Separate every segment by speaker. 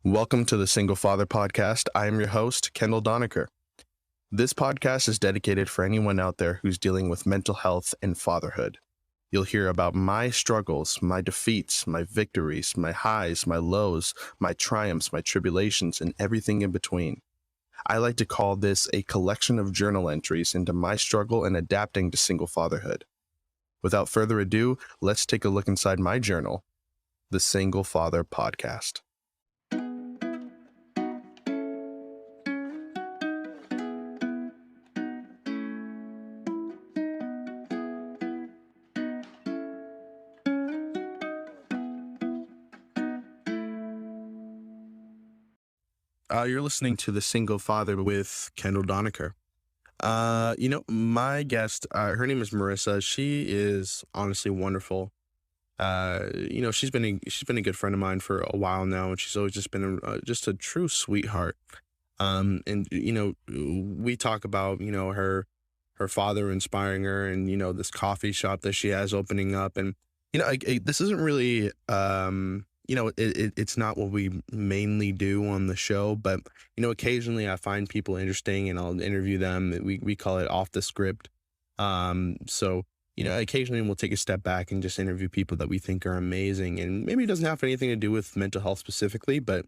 Speaker 1: Welcome to the Single Father Podcast. I am your host, Kendall Doniker. This podcast is dedicated for anyone out there who's dealing with mental health and fatherhood. You'll hear about my struggles, my defeats, my victories, my highs, my lows, my triumphs, my tribulations, and everything in between. I like to call this a collection of journal entries into my struggle and adapting to single fatherhood. Without further ado, let's take a look inside my journal, the Single Father Podcast. You're listening to The Single Father with Kendall Doniker. My guest, her name is Marissa. She is honestly wonderful. She's been a good friend of mine for a while now, and she's always just been just a true sweetheart. We talk about her father inspiring her, and this coffee shop that she has opening up, and this isn't really it's not what we mainly do on the show, but occasionally I find people interesting and I'll interview them. We call it off the script. Occasionally we'll take a step back and just interview people that we think are amazing, and maybe it doesn't have anything to do with mental health specifically, but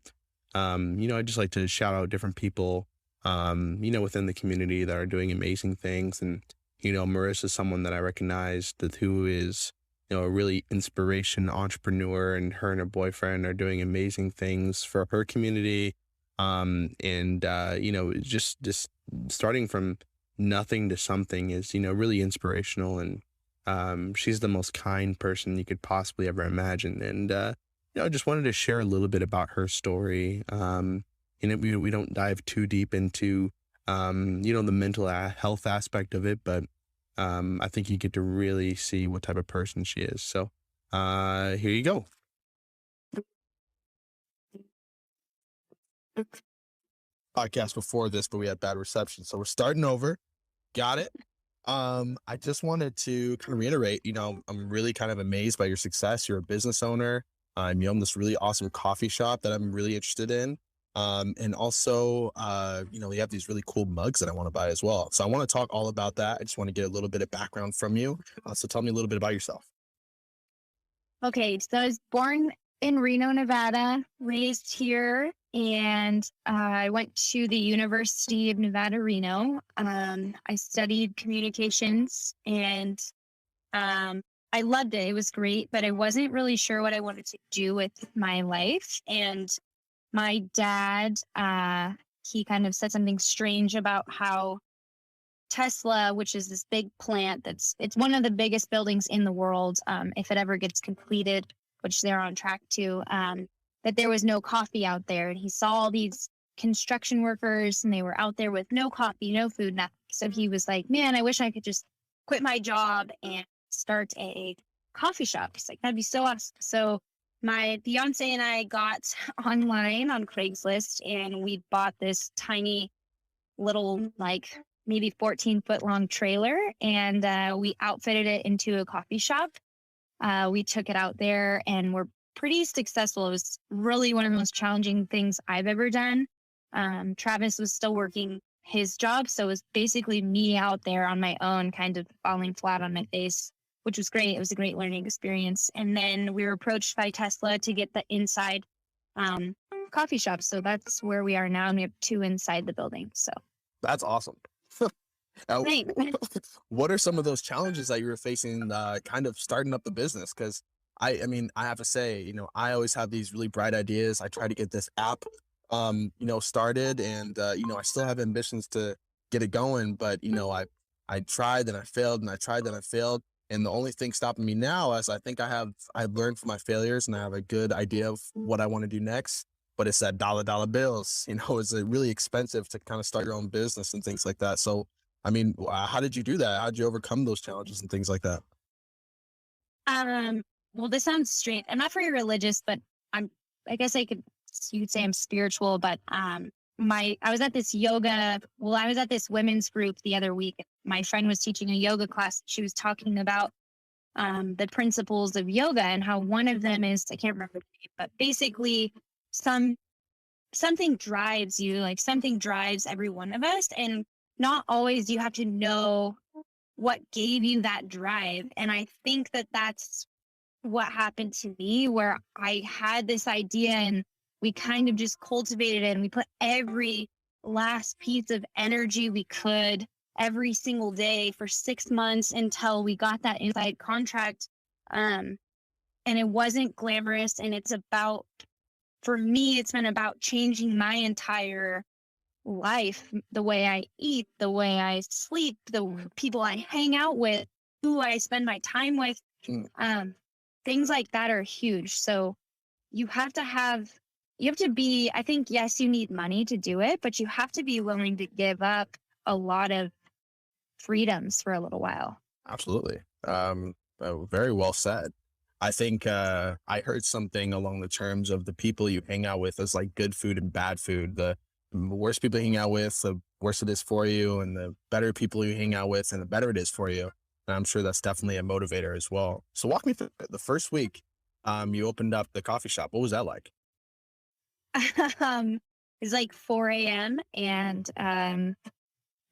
Speaker 1: I just like to shout out different people within the community that are doing amazing things. And Marissa is someone that I recognize who is a really inspiration entrepreneur, and her and her boyfriend are doing amazing things for her community. Just starting from nothing to something is, really inspirational. And she's the most kind person you could possibly ever imagine. And, I just wanted to share a little bit about her story. We don't dive too deep into, the mental health aspect of it, but I think you get to really see what type of person she is. So here you go. Podcast before this, but we had bad reception. So we're starting over. Got it. I just wanted to kind of reiterate, I'm really kind of amazed by your success. You're a business owner. You own this really awesome coffee shop that I'm really interested in. And also, we have these really cool mugs that I want to buy as well. So I want to talk all about that. I just want to get a little bit of background from you. So tell me a little bit about yourself.
Speaker 2: Okay, so I was born in Reno, Nevada, raised here, and I went to the University of Nevada, Reno. I studied communications, and I loved it. It was great, but I wasn't really sure what I wanted to do with my life. And my dad, he kind of said something strange about how Tesla, which is this big plant it's one of the biggest buildings in the world, if it ever gets completed, which they're on track to, that there was no coffee out there. And he saw all these construction workers, and they were out there with no coffee, no food, nothing. So he was like, man, I wish I could just quit my job and start a coffee shop. He's like, that'd be so awesome. So my fiance and I got online on Craigslist, and we bought this tiny little, like maybe 14-foot long trailer, and we outfitted it into a coffee shop. We took it out there, and we're pretty successful. It was really one of the most challenging things I've ever done. Travis was still working his job, so it was basically me out there on my own, kind of falling flat on my face, which was great. It was a great learning experience. And then we were approached by Tesla to get the inside coffee shop. So that's where we are now, and we have 2 inside the building. So
Speaker 1: that's awesome. What are some of those challenges that you were facing kind of starting up the business? Because I have to say, I always have these really bright ideas. I try to get this app, started, and, I still have ambitions to get it going, but, I tried and I failed, and I tried and I failed. And the only thing stopping me now is I think I've learned from my failures, and I have a good idea of what I want to do next. But it's that dollar bills, it's really expensive to kind of start your own business and things like that. So, how did you do that? How did you overcome those challenges and things like that?
Speaker 2: Well, this sounds strange. I'm not very religious, but I guess you could say I'm spiritual, but I was at this women's group the other week. My friend was teaching a yoga class. She was talking about the principles of yoga, and how one of them is, I can't remember the name, but basically some something drives you, like something drives every one of us. And not always do you have to know what gave you that drive. And I think that that's what happened to me, where I had this idea and we kind of just cultivated it and we put every last piece of energy we could every single day for 6 months until we got that inside contract. And it wasn't glamorous. And it's about, for me, it's been about changing my entire life, the way I eat, the way I sleep, the people I hang out with, who I spend my time with.
Speaker 1: Mm.
Speaker 2: Things like that are huge. So you have to have, you have to be, I think, yes, you need money to do it, but you have to be willing to give up a lot of freedoms for a little while.
Speaker 1: Absolutely. Very well said. I think I heard something along the terms of the people you hang out with as like good food and bad food. The worse people you hang out with, the worse it is for you, and the better people you hang out with, and the better it is for you. And I'm sure that's definitely a motivator as well. So walk me through the first week you opened up the coffee shop. What was that like?
Speaker 2: It's like 4 a.m. and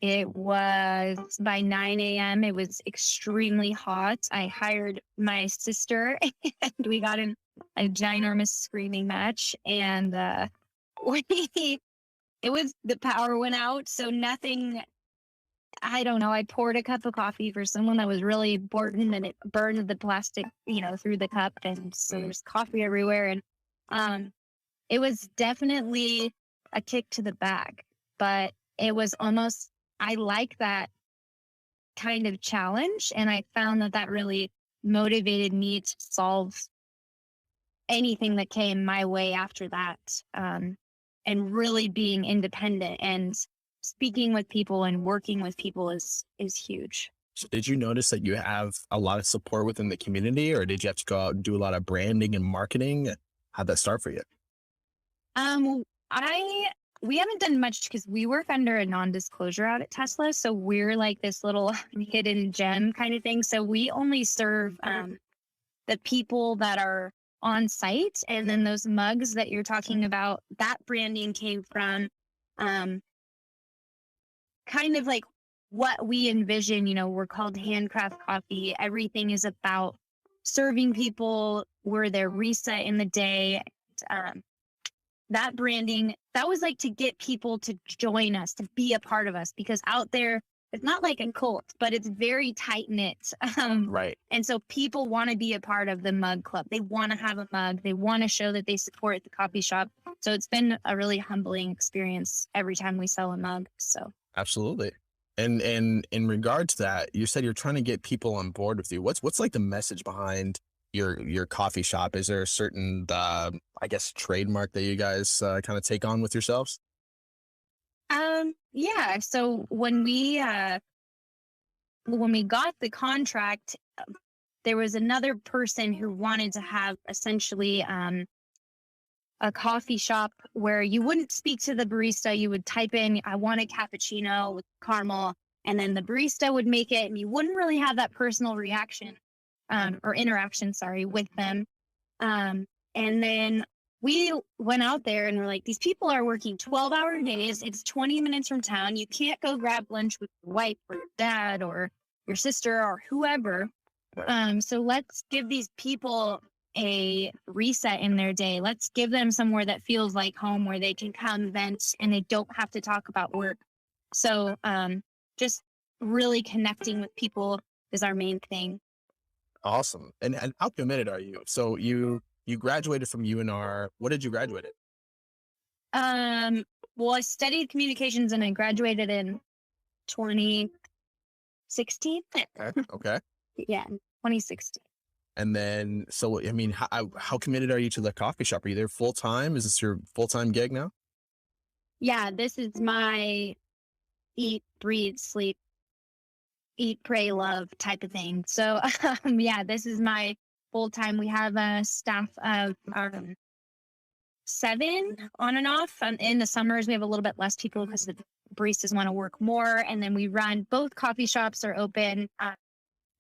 Speaker 2: it was by 9 a.m. It was extremely hot. I hired my sister and we got in a ginormous screaming match. And we, it was, the power went out. So nothing, I don't know. I poured a cup of coffee for someone that was really important and it burned the plastic, through the cup. And so there's coffee everywhere. And it was definitely a kick to the back, but it was almost, I like that kind of challenge. And I found that that really motivated me to solve anything that came my way after that. And really being independent and speaking with people and working with people is huge.
Speaker 1: So did you notice that you have a lot of support within the community, or did you have to go out and do a lot of branding and marketing? How'd that start for you?
Speaker 2: We haven't done much because we work under a non-disclosure out at Tesla. So we're like this little hidden gem kind of thing. So we only serve the people that are on site. And then those mugs that you're talking about, that branding came from kind of like what we envision. We're called handcraft coffee. Everything is about serving people. We're their reset in the day. That branding, that was like to get people to join us, to be a part of us, because out there, it's not like a cult, but it's very tight knit.
Speaker 1: Right.
Speaker 2: And so people want to be a part of the mug club. They want to have a mug. They want to show that they support the coffee shop. So it's been a really humbling experience every time we sell a mug. So
Speaker 1: Absolutely. And in regard to that, you said you're trying to get people on board with you. What's like the message behind your coffee shop? Is there a certain I guess trademark that you guys kind of take on with yourselves?
Speaker 2: Yeah. So when we got the contract, there was another person who wanted to have essentially a coffee shop where you wouldn't speak to the barista. You would type in, I want a cappuccino with caramel, and then the barista would make it, and you wouldn't really have that personal reaction or interaction, with them. And then we went out there and we're like, these people are working 12-hour days. It's 20 minutes from town. You can't go grab lunch with your wife or your dad or your sister or whoever. So let's give these people a reset in their day. Let's give them somewhere that feels like home, where they can come vent and they don't have to talk about work. So just really connecting with people is our main thing.
Speaker 1: Awesome. And how committed are you? So you graduated from UNR. What did you graduate
Speaker 2: Well, I studied communications and I graduated in 2016.
Speaker 1: in? Okay.
Speaker 2: Yeah, 2016.
Speaker 1: And then, so I mean, how committed are you to the coffee shop? Are you there full time? Is this your full time gig now?
Speaker 2: Yeah, this is my eat, breathe, sleep, eat, pray, love type of thing. So, yeah, this is my full time. We have a staff of 7 on and off. In the summers, we have a little bit less people because the baristas want to work more. And then we run, both coffee shops are open.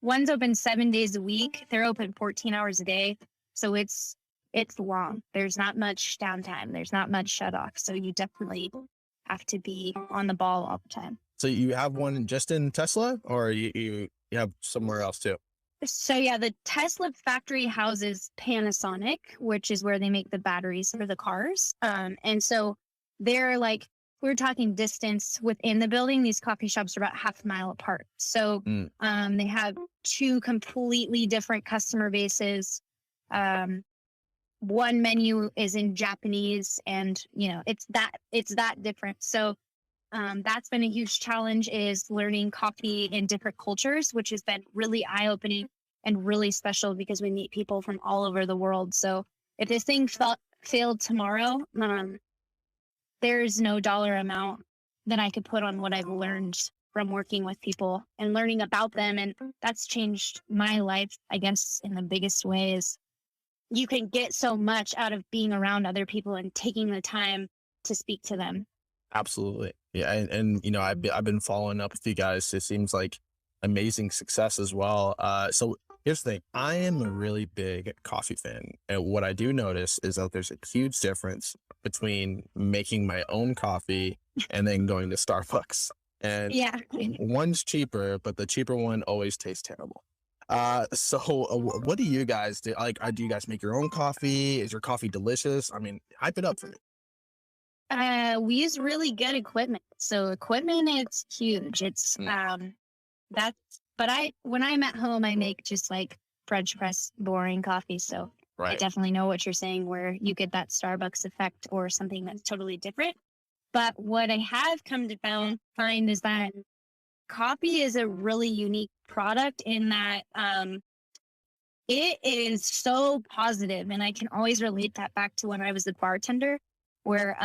Speaker 2: One's open 7 days a week. They're open 14 hours a day. So it's it's long. There's not much downtime. There's not much shut off. So you definitely have to be on the ball all the time.
Speaker 1: So you have one just in Tesla, or you have somewhere else too?
Speaker 2: So yeah, the Tesla factory houses Panasonic, which is where they make the batteries for the cars. And so they're like, we're talking distance within the building. These coffee shops are about half a mile apart. So they have two completely different customer bases. One menu is in Japanese, and it's that different. So that's been a huge challenge, is learning coffee in different cultures, which has been really eye-opening and really special because we meet people from all over the world. So if this thing failed tomorrow, there's no dollar amount that I could put on what I've learned from working with people and learning about them. And that's changed my life, I guess, in the biggest way. Is you can get so much out of being around other people and taking the time to speak to them.
Speaker 1: Absolutely. Yeah. And I've been following up with you guys. It seems like amazing success as well. So here's the thing. I am a really big coffee fan. And what I do notice is that there's a huge difference between making my own coffee and then going to Starbucks. And
Speaker 2: Yeah.
Speaker 1: one's cheaper, but the cheaper one always tastes terrible. So what do you guys do? Like, do you guys make your own coffee? Is your coffee delicious? I mean, hype it up for me.
Speaker 2: We use really good equipment. So equipment is huge. It's that's but when I'm at home, I make just like French press boring coffee. So I
Speaker 1: Right.
Speaker 2: definitely know what you're saying, where you get that Starbucks effect or something that's totally different. But what I have come to find is that coffee is a really unique product in that it is so positive, and I can always relate that back to when I was a bartender, where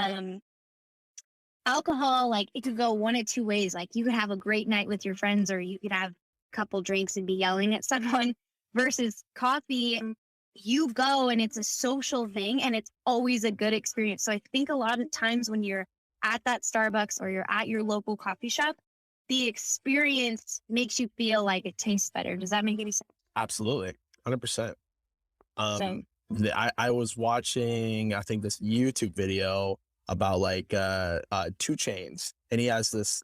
Speaker 2: alcohol, like, it could go one of two ways. Like, you could have a great night with your friends, or you could have a couple drinks and be yelling at someone. Versus coffee, you go and it's a social thing, and it's always a good experience. So I think a lot of times when you're at that Starbucks or you're at your local coffee shop, the experience makes you feel like it tastes better. Does that make any sense?
Speaker 1: Absolutely. 100%.
Speaker 2: So
Speaker 1: I was watching, I think, this YouTube video about like 2 Chains, and he has this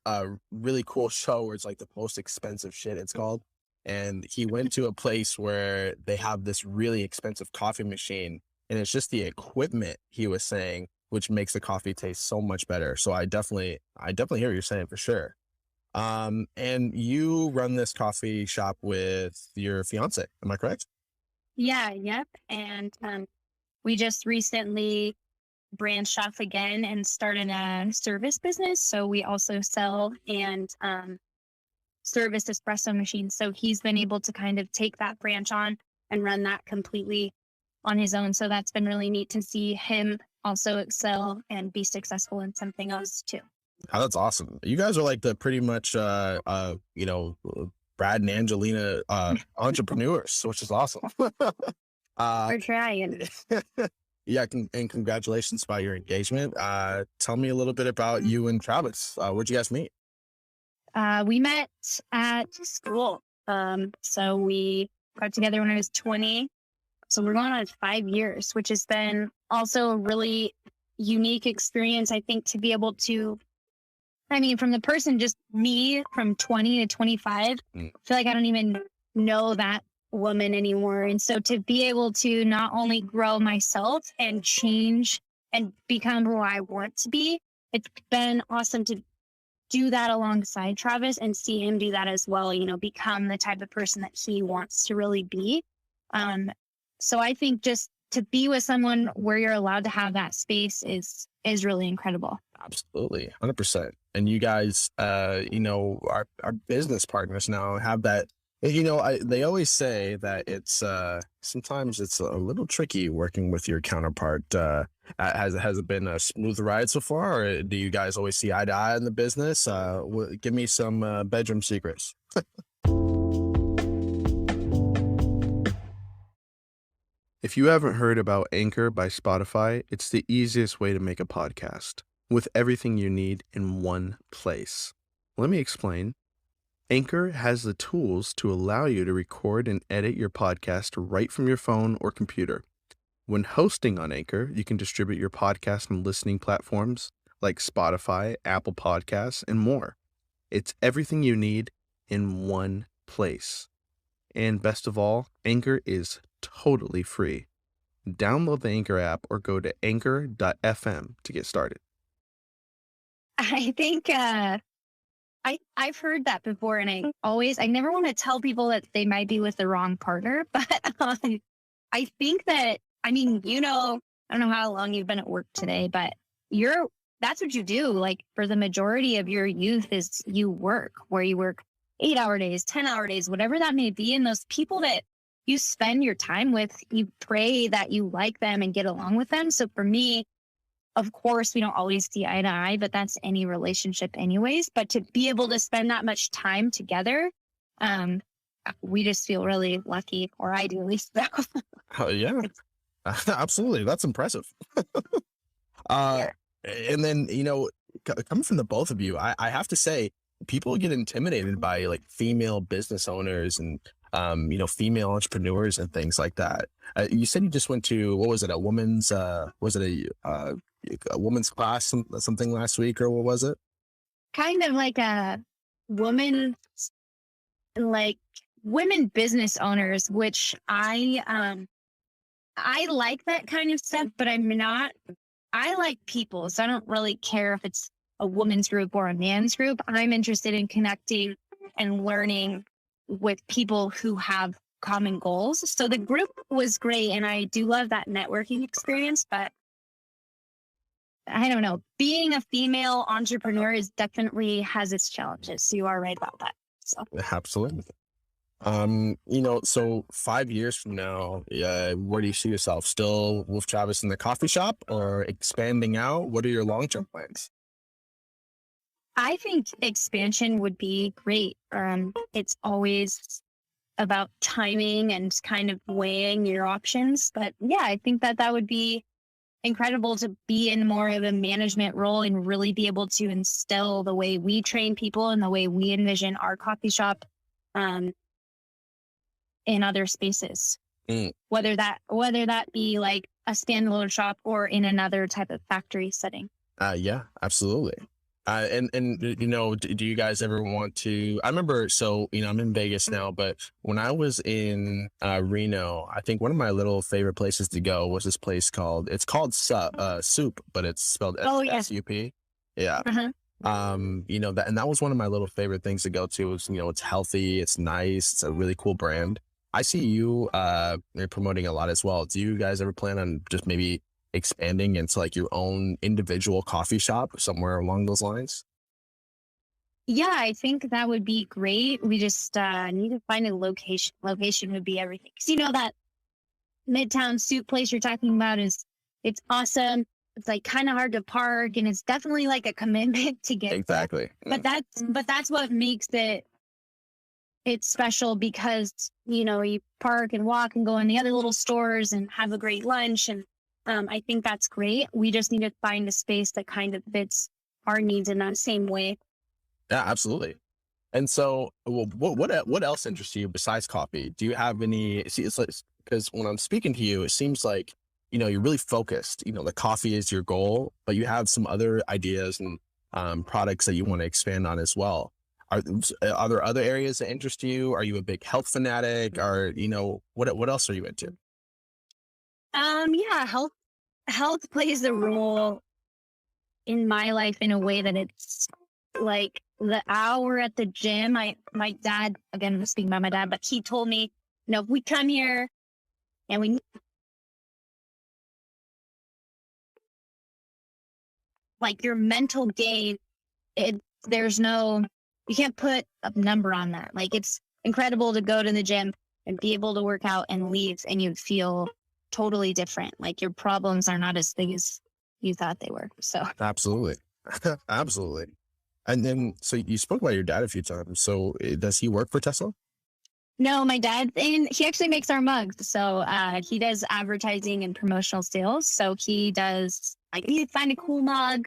Speaker 1: really cool show where it's like the most expensive shit, it's called. And he went to a place where they have this really expensive coffee machine, and it's just the equipment, he was saying, which makes the coffee taste so much better. So I definitely hear what you're saying for sure. And you run this coffee shop with your fiance, am I correct?
Speaker 2: yeah, yep. And we just recently branched off again and started a service business. So we also sell and service espresso machines. So he's been able to kind of take that branch on and run that completely on his own. So that's been really neat to see him also excel and be successful in something else too.
Speaker 1: Oh, that's awesome. You guys are like the pretty much Brad and Angelina entrepreneurs, which is awesome. uh
Speaker 2: We're trying.
Speaker 1: yeah, and congratulations about your engagement. Tell me a little bit about you and Travis. Where'd you guys meet?
Speaker 2: We met at school. So we got together when I was 20. So we're going on 5 years, which has been also a really unique experience, I think, to be able to, I mean, from the person, just me from 20 to 25, I feel like I don't even know that woman anymore. And so to be able to not only grow myself and change and become who I want to be, it's been awesome to do that alongside Travis and see him do that as well, become the type of person that he wants to really be. So I think just to be with someone where you're allowed to have that space is really incredible.
Speaker 1: Absolutely, 100%. And you guys, our business partners now have that. They always say that it's sometimes it's a little tricky working with your counterpart. Has it been a smooth ride so far, or do you guys always see eye to eye in the business? Give me some bedroom secrets.
Speaker 3: If you haven't heard about Anchor by Spotify, it's the easiest way to make a podcast with everything you need in one place. Let me explain. Anchor has the tools to allow you to record and edit your podcast right from your phone or computer. When hosting on Anchor, you can distribute your podcast on listening platforms like Spotify, Apple Podcasts, and more. It's everything you need in one place. And best of all, Anchor is totally free. Download the Anchor app or go to anchor.fm to get started.
Speaker 2: I think I've heard that before, and I never want to tell people that they might be with the wrong partner, but I think that, I mean, I don't know how long you've been at work today, but that's what you do. Like, for the majority of your youth is you work, where you work 8-hour days, 10-hour days, whatever that may be. And those people that you spend your time with, you pray that you like them and get along with them. So for me, of course, we don't always see eye to eye, but that's any relationship anyways. But to be able to spend that much time together, we just feel really lucky, or I do at least.
Speaker 1: Oh, yeah, absolutely. That's impressive. Uh,
Speaker 2: Yeah.
Speaker 1: and then, coming from the both of you, I have to say, people get intimidated by like female business owners and, female entrepreneurs and things like that. You said you just went to, what was it, was it a woman's class, something last week, or what was it?
Speaker 2: Kind of like a woman, like women business owners, which I like that kind of stuff, but I like people. So I don't really care if it's a woman's group or a man's group. I'm interested in connecting and learning with people who have common goals. So the group was great, and I do love that networking experience, but I don't know. Being a female entrepreneur definitely has its challenges. So you are right about that. So
Speaker 1: Absolutely. So 5 years from now, where do you see yourself? Still with Travis in the coffee shop or expanding out? What are your long-term plans?
Speaker 2: I think expansion would be great. It's always about timing and kind of weighing your options. But yeah, I think that would be incredible to be in more of a management role and really be able to instill the way we train people and the way we envision our coffee shop in other spaces.
Speaker 1: Mm.
Speaker 2: Whether that be like a standalone shop or in another type of factory setting.
Speaker 1: Yeah, absolutely. And do you guys ever want to? I remember, so I'm in Vegas now, but when I was in Reno, I think one of my little favorite places to go was this place called Soup, but it's spelled
Speaker 2: Oh yeah.
Speaker 1: SUP. Yeah.
Speaker 2: Uh-huh.
Speaker 1: That was one of my little favorite things to go to. Is it's healthy, it's nice, it's a really cool brand. I see you you're promoting a lot as well. Do you guys ever plan on just maybe expanding into like your own individual coffee shop somewhere along those lines?
Speaker 2: Yeah, I think that would be great. We just need to find a location. Location would be everything. Because that Midtown Soup place you're talking about it's awesome. It's like kind of hard to park, and it's definitely like a commitment to get there.
Speaker 1: Exactly.
Speaker 2: But that's what makes it's special, because you park and walk and go in the other little stores and have a great lunch, and I think that's great. We just need to find a space that kind of fits our needs in that same way.
Speaker 1: Yeah, absolutely. And so, well, what else interests you besides coffee? Do you have any? See, it's like, because when I'm speaking to you, it seems like you're really focused. The coffee is your goal, but you have some other ideas and products that you want to expand on as well. Are there other areas that interest you? Are you a big health fanatic? Or what else are you into?
Speaker 2: Yeah, health plays a role in my life in a way that it's like the hour at the gym. My dad, again, I'm speaking about my dad, but he told me, if we come here and we like your mental game, you can't put a number on that. Like, it's incredible to go to the gym and be able to work out and leave, and you feel totally different. Like, your problems are not as big as you thought they were. So
Speaker 1: Absolutely. Absolutely. And then, so you spoke about your dad a few times. So does he work for Tesla?
Speaker 2: no, my dad, and he actually makes our mugs. So he does advertising and promotional sales. So he does, like, I need to find a cool mug.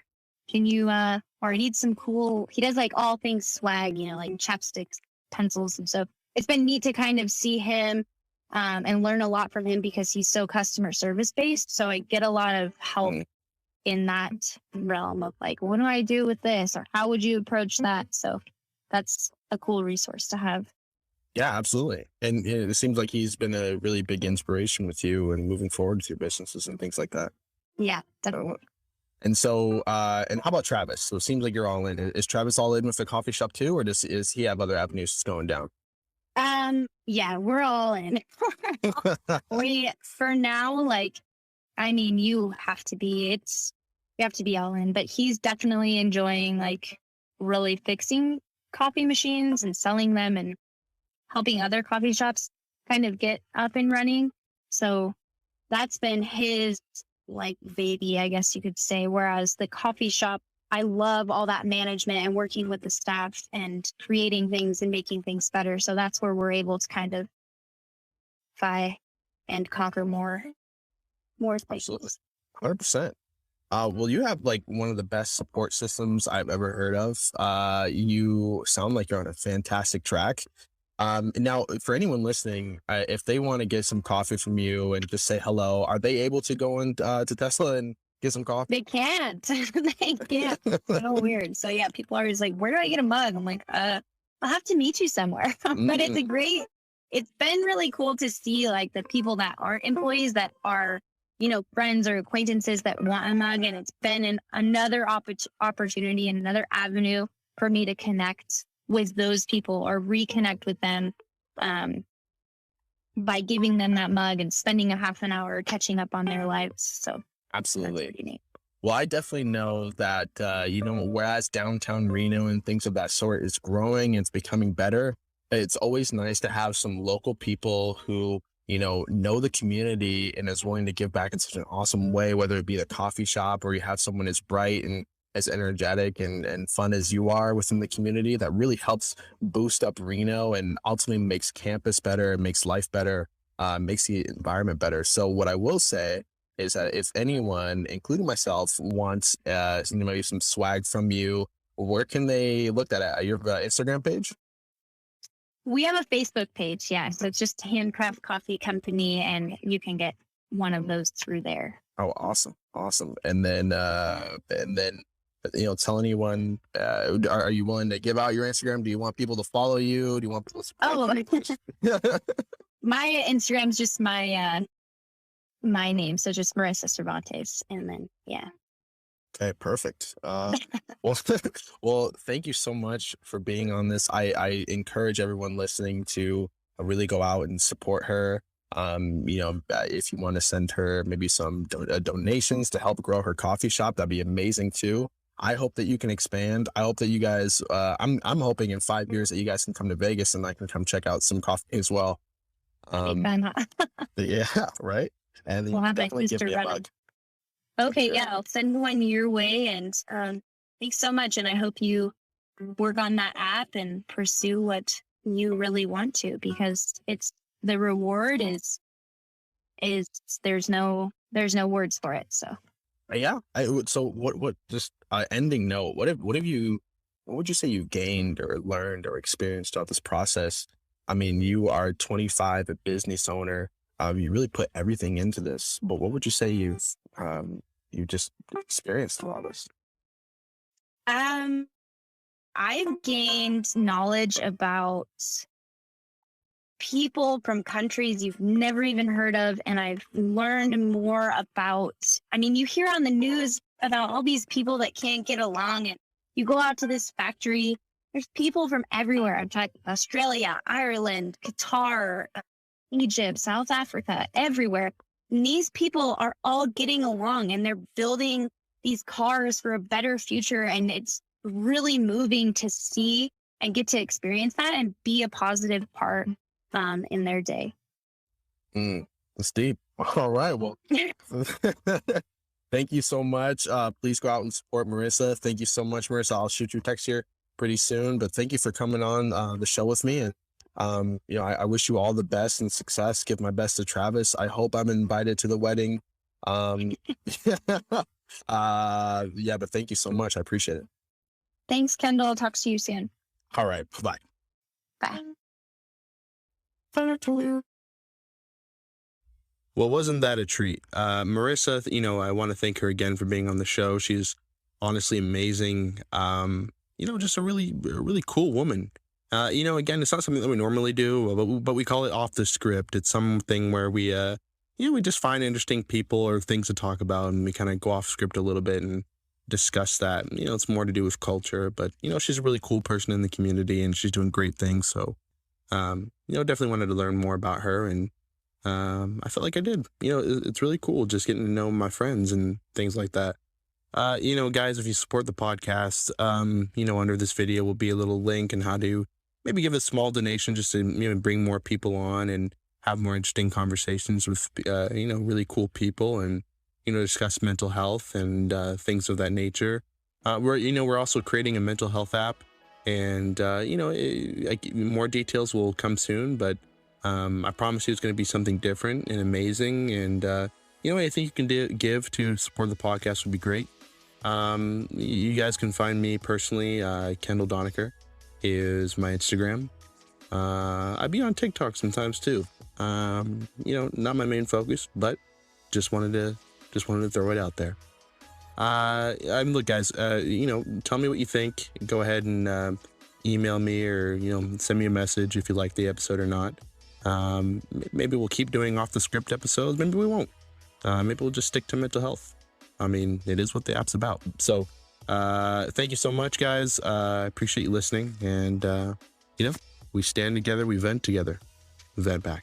Speaker 2: Can you, or I need some cool, he does like all things swag, like chapsticks, pencils. And so it's been neat to kind of see him and learn a lot from him because he's so customer service based. So I get a lot of help
Speaker 1: Mm.
Speaker 2: in that realm of like, what do I do with this? Or how would you approach that? So that's a cool resource to have.
Speaker 1: Yeah, absolutely. And it seems like he's been a really big inspiration with you and moving forward with your businesses and things like that.
Speaker 2: Yeah,
Speaker 1: Uh,
Speaker 2: definitely.
Speaker 1: And so, and how about Travis? So it seems like you're all in. Is Travis all in with the coffee shop too, or is he have other avenues going down?
Speaker 2: Yeah, we're all in. We, for now, like, I mean, you have to be all in, but he's definitely enjoying like really fixing coffee machines and selling them and helping other coffee shops kind of get up and running. So that's been his like baby, I guess you could say. Whereas the coffee shop, I love all that management and working with the staff and creating things and making things better. So that's where we're able to kind of vie and conquer more
Speaker 1: Absolutely,
Speaker 2: things.
Speaker 1: 100%. Well, you have like one of the best support systems I've ever heard of. You sound like you're on a fantastic track. And now, for anyone listening, if they want to get some coffee from you and just say hello, are they able to go in to Tesla and get some coffee?
Speaker 2: They can't. They can't. So weird. So yeah, people are always like, where do I get a mug? I'm like, I'll have to meet you somewhere. But it's been really cool to see like the people that aren't employees that are, friends or acquaintances that want a mug. And it's been another opportunity and another avenue for me to connect with those people or reconnect with them um, by giving them that mug and spending a half an hour catching up on their lives. So that's
Speaker 1: Absolutely.
Speaker 2: pretty neat.
Speaker 1: Well, I definitely know that, whereas downtown Reno and things of that sort is growing, it's becoming better. It's always nice to have some local people who, know the community and is willing to give back in such an awesome way, whether it be the coffee shop or you have someone as bright and as energetic and fun as you are within the community. That really helps boost up Reno and ultimately makes campus better, makes life better, makes the environment better. So what I will say is that if anyone, including myself, wants maybe some swag from you, where can they look that at? Your Instagram page?
Speaker 2: We have a Facebook page, yeah. So it's just Handcraft Coffee Company, and you can get one of those through there.
Speaker 1: Oh, awesome, awesome. And then tell anyone. Are you willing to give out your Instagram? Do you want people to follow you? Do you want people to
Speaker 2: Oh,
Speaker 1: support you?
Speaker 2: my Instagram's just my name, so just Marissa Cervantes, and then yeah.
Speaker 1: Okay, perfect. Well, well, thank you so much for being on this. I encourage everyone listening to really go out and support her. If you want to send her maybe some donations to help grow her coffee shop, that'd be amazing too. I hope that you can expand. I hope that you guys. I'm hoping in 5 years that you guys can come to Vegas and I can come check out some coffee as well.
Speaker 2: That'd be
Speaker 1: Um,
Speaker 2: fun.
Speaker 1: yeah, right. And then you
Speaker 2: We'll
Speaker 1: can
Speaker 2: have my
Speaker 1: definitely give
Speaker 2: sister
Speaker 1: me a
Speaker 2: running.
Speaker 1: bug.
Speaker 2: Okay,
Speaker 1: Sure.
Speaker 2: yeah, I'll send one your way, and thanks so much. And I hope you work on that app and pursue what you really want to, because it's the reward is there's no words for it. So
Speaker 1: Yeah. So what just ending note, what would you say you gained or learned or experienced throughout this process? I mean, you are 25, a business owner. You really put everything into this, but what would you say you just experienced through all this?
Speaker 2: um I've gained knowledge about people from countries you've never even heard of. And I've learned more about, I mean, you hear on the news about all these people that can't get along. And you go out to this factory, there's people from everywhere. I'm talking Australia, Ireland, Qatar, Egypt, South Africa, everywhere. And these people are all getting along and they're building these cars for a better future. And it's really moving to see and get to experience that and be a positive part in their day.
Speaker 1: Mm, that's deep. All right. Well, thank you so much. Please go out and support Marissa. Thank you so much, Marissa. I'll shoot you a text here pretty soon, but thank you for coming on the show with me. And, I wish you all the best and success. Give my best to Travis. I hope I'm invited to the wedding. Um, yeah, but thank you so much. I appreciate it.
Speaker 2: Thanks, Kendall. I'll talk to you soon.
Speaker 1: All right. Bye.
Speaker 2: Bye.
Speaker 1: Bye.
Speaker 3: Well, wasn't that a treat? Marissa, I want to thank her again for being on the show. She's honestly amazing. Just a really cool woman. Again, it's not something that we normally do, but we call it off the script. It's something where we just find interesting people or things to talk about, and we kind of go off script a little bit and discuss that. It's more to do with culture, but she's a really cool person in the community, and she's doing great things. So, definitely wanted to learn more about her, and I felt like I did. It's really cool just getting to know my friends and things like that. Guys, if you support the podcast, under this video will be a little link and how to maybe give a small donation just to bring more people on and have more interesting conversations with really cool people, and discuss mental health and things of that nature. We're also creating a mental health app, and more details will come soon, but I promise you it's going to be something different and amazing, and anything you can give to support the podcast would be great. You guys can find me personally. Kendall Doniker is my Instagram. I be on TikTok sometimes too. Not my main focus, but just wanted to throw it out there. Look, guys, tell me what you think. Go ahead and email me, or send me a message if you like the episode or not. Maybe we'll keep doing off the script episodes. Maybe we won't. Maybe we'll just stick to mental health. I mean, it is what the app's about. So, thank you so much, guys. I appreciate you listening. And, we stand together, we vent together. VentPack.